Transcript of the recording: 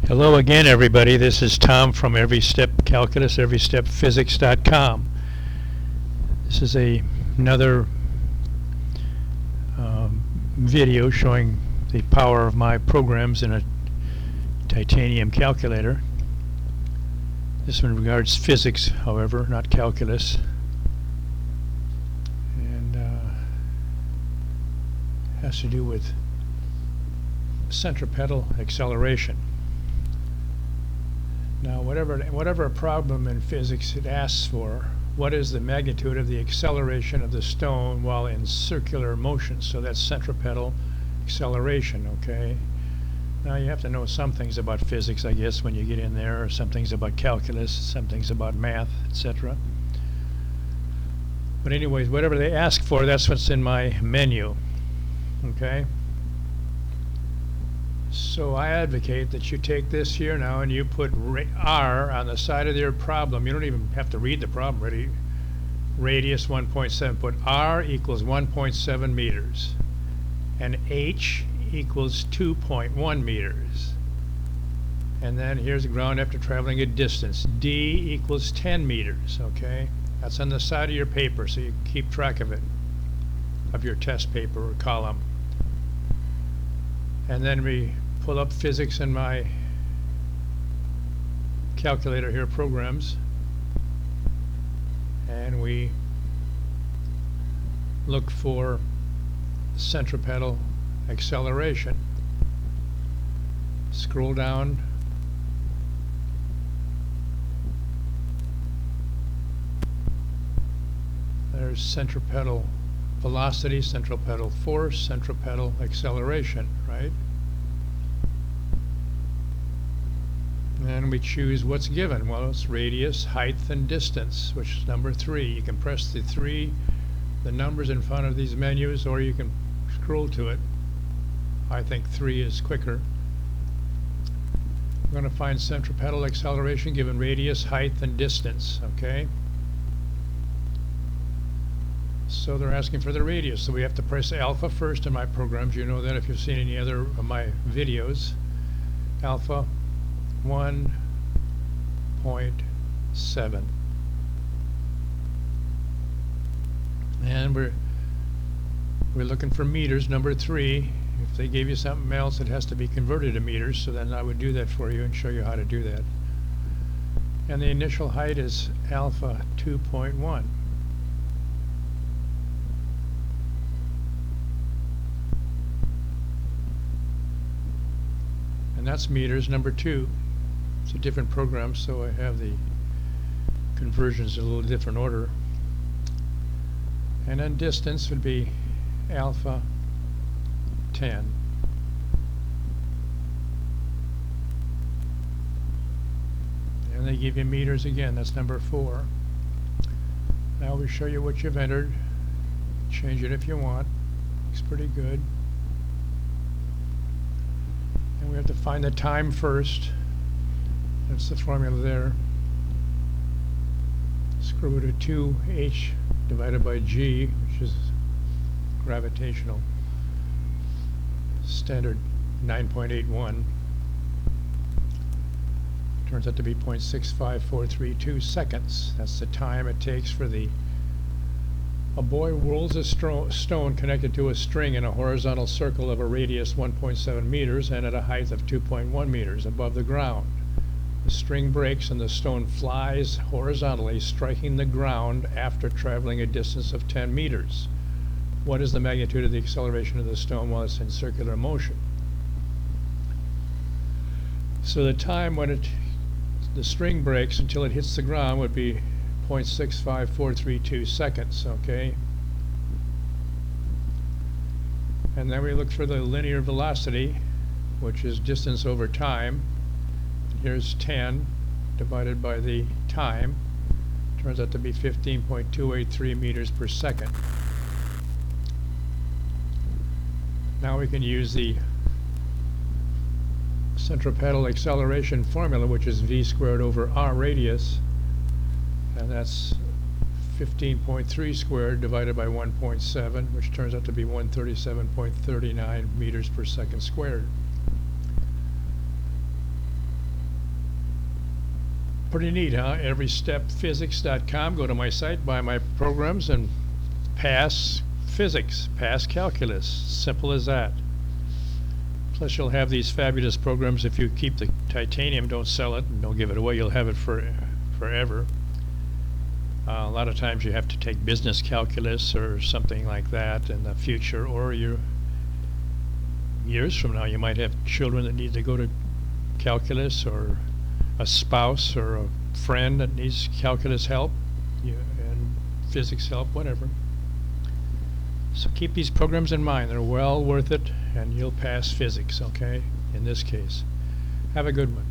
Hello again, everybody. This is Tom from Every Step Calculus, everystepphysics.com. This is another video showing the power of my programs in a titanium calculator. This one regards physics, however, not calculus. And has to do with centripetal acceleration. Now, whatever a problem in physics it asks for, what is the magnitude of the acceleration of the stone while in circular motion? So that's centripetal acceleration, okay? Now you have to know some things about physics, I guess, when you get in there, or some things about calculus, some things about math, etc. But anyways, whatever they ask for, that's what's in my menu, okay? So I advocate that you take this here now and you put R on the side of your problem. You don't even have to read the problem already. Radius 1.7. Put R equals 1.7 meters. And H equals 2.1 meters. And then here's the ground after traveling a distance. D equals 10 meters. Okay? That's on the side of your paper, so you can keep track of it, of your test paper or column. And then we pull up physics in my calculator here, programs, and we look for centripetal acceleration. Scroll down. There's centripetal velocity, centripetal force, centripetal acceleration, right? And we choose what's given. Well, it's radius, height, and distance, which is number 3. You can press the numbers in front of these menus, or you can scroll to it. I think 3 is quicker. We're going to find centripetal acceleration given radius, height, and distance, okay? So they're asking for the radius, so we have to press alpha first in my programs. You know that if you've seen any other of my videos. Alpha 1.7. And we're looking for meters, number 3. If they gave you something else, it has to be converted to meters, so then I would do that for you and show you how to do that. And the initial height is alpha 2.1. And that's meters, number 2. It's a different program, so I have the conversions in a little different order. And then distance would be alpha 10. And they give you meters again, that's number 4. Now we show you what you've entered. Change it if you want. Looks pretty good. And we have to find the time first. That's the formula there. Square root of 2h divided by g, which is gravitational standard 9.81. Turns out to be 0.65432 seconds. That's the time it takes for a boy rolls a stone connected to a string in a horizontal circle of a radius 1.7 meters and at a height of 2.1 meters above the ground. The string breaks and the stone flies horizontally, striking the ground after traveling a distance of 10 meters. What is the magnitude of the acceleration of the stone while it's in circular motion? So the time when the string breaks until it hits the ground would be 0.65432 seconds, okay? And then we look for the linear velocity, which is distance over time. Here's 10 divided by the time. Turns out to be 15.283 meters per second. Now we can use the centripetal acceleration formula, which is v squared over r radius, and that's 15.3 squared divided by 1.7, which turns out to be 137.39 meters per second squared. Pretty neat, huh? Everystepphysics.com. Go to my site, buy my programs, and pass physics, pass calculus. Simple as that. Plus, you'll have these fabulous programs. If you keep the titanium, don't sell it, and don't give it away, you'll have it forever. A lot of times you have to take business calculus or something like that in the future, or years from now you might have children that need to go to calculus, or a spouse or a friend that needs calculus help and physics help, whatever. So keep these programs in mind. They're well worth it, and you'll pass physics, okay, in this case. Have a good one.